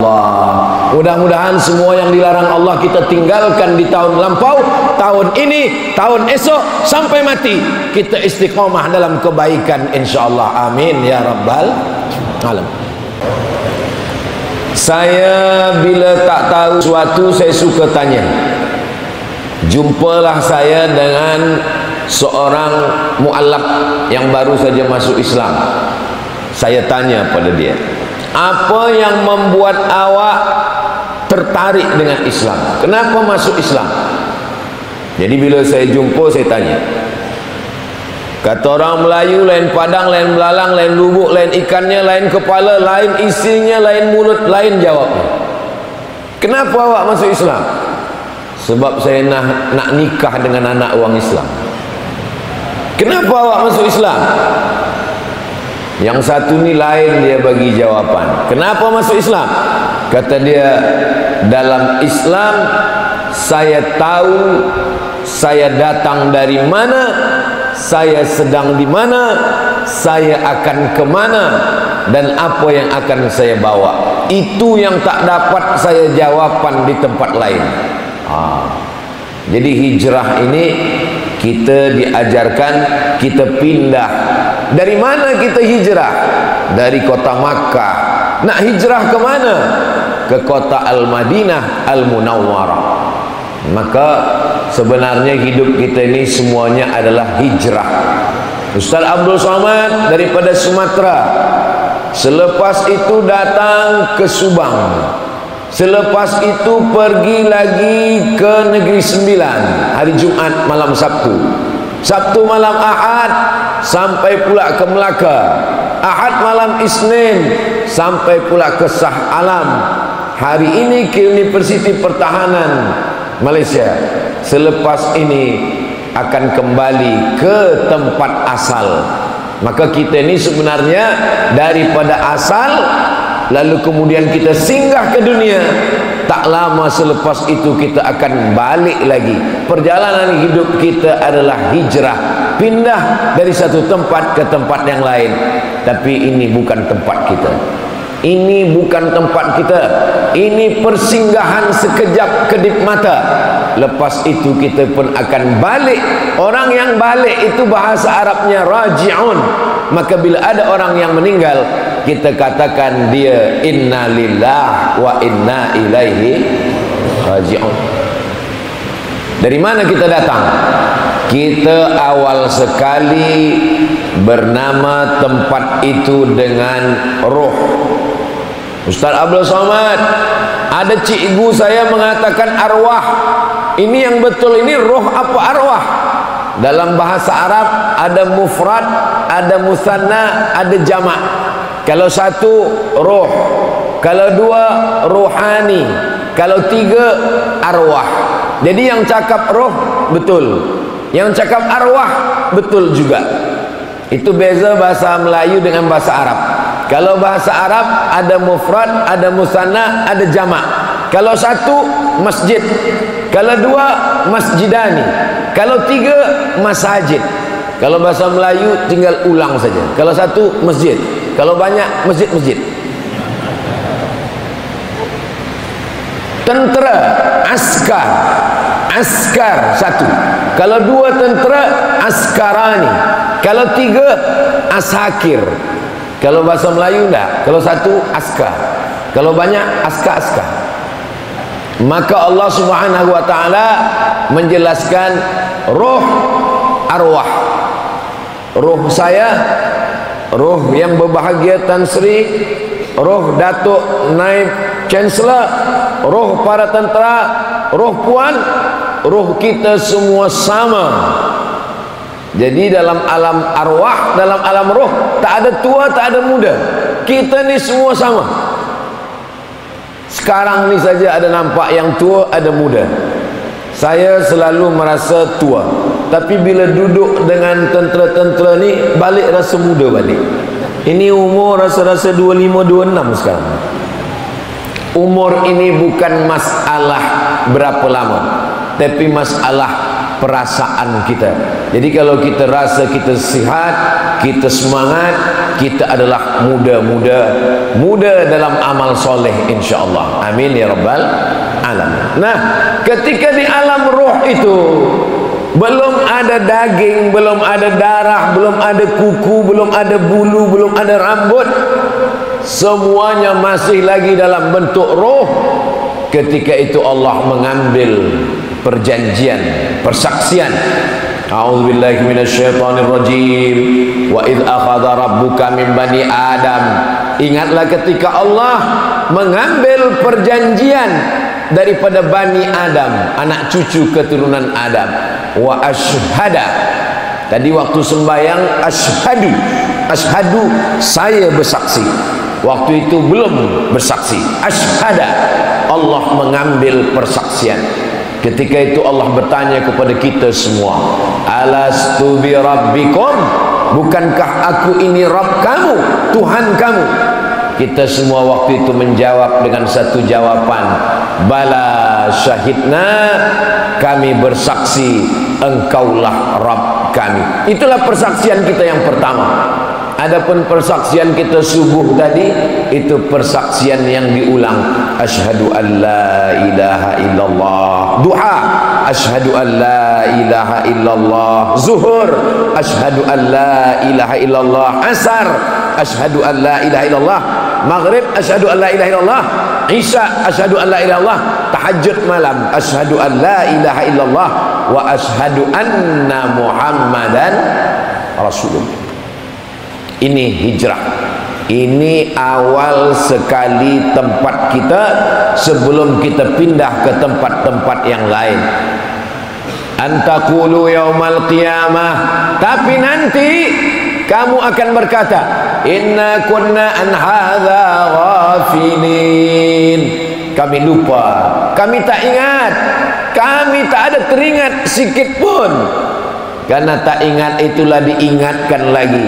Allah. Mudah-mudahan semua yang dilarang Allah kita tinggalkan di tahun lampau, tahun ini, tahun esok, sampai mati kita istiqomah dalam kebaikan insyaallah. Amin ya rabbal alamin. Saya bila tak tahu sesuatu saya suka tanya. Jumpalah saya dengan seorang mu'allaf yang baru saja masuk Islam. Saya tanya pada dia, apa yang membuat awak tertarik dengan Islam? Kenapa masuk Islam? Jadi bila saya jumpa, saya tanya. Kata orang Melayu, lain padang, lain belalang, lain lubuk, lain ikannya, lain kepala, lain isinya, lain mulut, lain jawabnya. Kenapa awak masuk Islam? Sebab saya nak nikah dengan anak orang Islam. Kenapa awak masuk Islam? Yang satu ni lain dia bagi jawaban. Kenapa masuk Islam? Kata dia, dalam Islam saya tahu saya datang dari mana, saya sedang di mana, saya akan ke mana, dan apa yang akan saya bawa. Itu yang tak dapat saya jawaban di tempat lain. Jadi hijrah ini kita diajarkan, kita pindah. Dari mana kita hijrah? Dari kota Makkah. Nak hijrah ke mana? Ke kota Al-Madinah Al-Munawwarah. Maka sebenarnya hidup kita ini semuanya adalah hijrah. Ustaz Abdul Somad daripada Sumatera, selepas itu datang ke Subang, selepas itu pergi lagi ke Negeri Sembilan hari Jumat malam Sabtu, Sabtu malam Ahad sampai pula ke Melaka, Ahad malam Isnin sampai pula ke Shah Alam, hari ini ke Universiti Pertahanan Malaysia. Selepas ini akan kembali ke tempat asal. Maka kita ini sebenarnya daripada asal, lalu kemudian kita singgah ke dunia. Tak lama selepas itu kita akan balik lagi. Perjalanan hidup kita adalah hijrah, pindah dari satu tempat ke tempat yang lain. Tapi ini bukan tempat kita, ini bukan tempat kita, ini persinggahan sekejap kedip mata. Lepas itu kita pun akan balik. Orang yang balik itu bahasa Arabnya raji'un. Maka bila ada orang yang meninggal, kita katakan dia inna lillah wa inna ilaihi raji'un. Dari mana kita datang? Kita awal sekali bernama tempat itu dengan roh. Ustaz Abdul Somad, ada cikgu saya mengatakan arwah. Ini yang betul, ini roh apa arwah? Dalam bahasa Arab ada mufrad, ada musanna, ada jamak. Kalau satu roh, kalau dua ruhani, kalau tiga arwah. Jadi yang cakap roh betul, yang cakap arwah betul juga. Itu beza bahasa Melayu dengan bahasa Arab. Kalau bahasa Arab ada mufrad, ada musanna, ada jamak. Kalau satu masjid, kalau dua masjidani, kalau tiga masajid. Kalau bahasa Melayu tinggal ulang saja. Kalau satu masjid, kalau banyak masjid-masjid. Tentera, askar, askar satu. Kalau dua tentera, askarani. Kalau tiga, ashakir. Kalau bahasa Melayu enggak. Kalau satu, askar. Kalau banyak, askar-askar. Maka Allah Subhanahu wa ta'ala menjelaskan roh, arwah. Roh saya, roh yang berbahagia Tan Sri, roh Datuk Naib Chancellor, roh para tentera, roh puan, roh kita semua sama. Jadi dalam alam arwah, dalam alam roh, tak ada tua, tak ada muda. Kita ni semua sama. Sekarang ni saja ada nampak yang tua, ada muda. Saya selalu merasa tua, tapi bila duduk dengan tentera-tentera ni, balik rasa muda balik. Ini umur rasa-rasa 25-26 sekarang. Umur ini bukan masalah berapa lama, tapi masalah perasaan kita. Jadi kalau kita rasa kita sihat, kita semangat, kita adalah muda dalam amal soleh insyaallah. Amin ya rabbal alamin. Nah, ketika di alam roh itu belum ada daging, belum ada darah, belum ada kuku, belum ada bulu, belum ada rambut, semuanya masih lagi dalam bentuk roh. Ketika itu Allah mengambil perjanjian, persaksian. A'udzubillahi minasyaitonirrajim. Wa idz akhadha rabbuka min bani Adam. Ingatlah ketika Allah mengambil perjanjian daripada Bani Adam, anak cucu keturunan Adam. Wa ashhada. Tadi waktu sembahyang ashhadu, saya bersaksi. Waktu itu belum bersaksi. Ashhada, Allah mengambil persaksian. Ketika itu Allah bertanya kepada kita semua, alastu bi rabbikum, bukankah aku ini Rabb kamu, Tuhan kamu? Kita semua waktu itu menjawab dengan satu jawaban, bala syahidna, kami bersaksi engkaulah Rabb kami. Itulah persaksian kita yang pertama. Adapun persaksian kita subuh tadi, itu persaksian yang diulang. Asyhadu an la ilaha illallah. Duha, asyhadu an la ilaha illallah. Zuhur, asyhadu an la ilaha illallah. Asar, asyhadu an la ilaha illallah. Maghrib, asyhadu an la ilaha illallah. Isya, asyhadu an la ilaha illallah. Tahajud malam, asyhadu an la ilaha illallah wa asyhadu anna Muhammadan Rasulullah. Ini hijrah. Ini awal sekali tempat kita sebelum kita pindah ke tempat-tempat yang lain. Antaqulu yaumal qiyamah, tapi nanti kamu akan berkata, inna kunna an hadza ghafilin. Kami lupa, kami tak ingat, kami tak ada teringat sikit pun. Karena tak ingat itulah diingatkan lagi.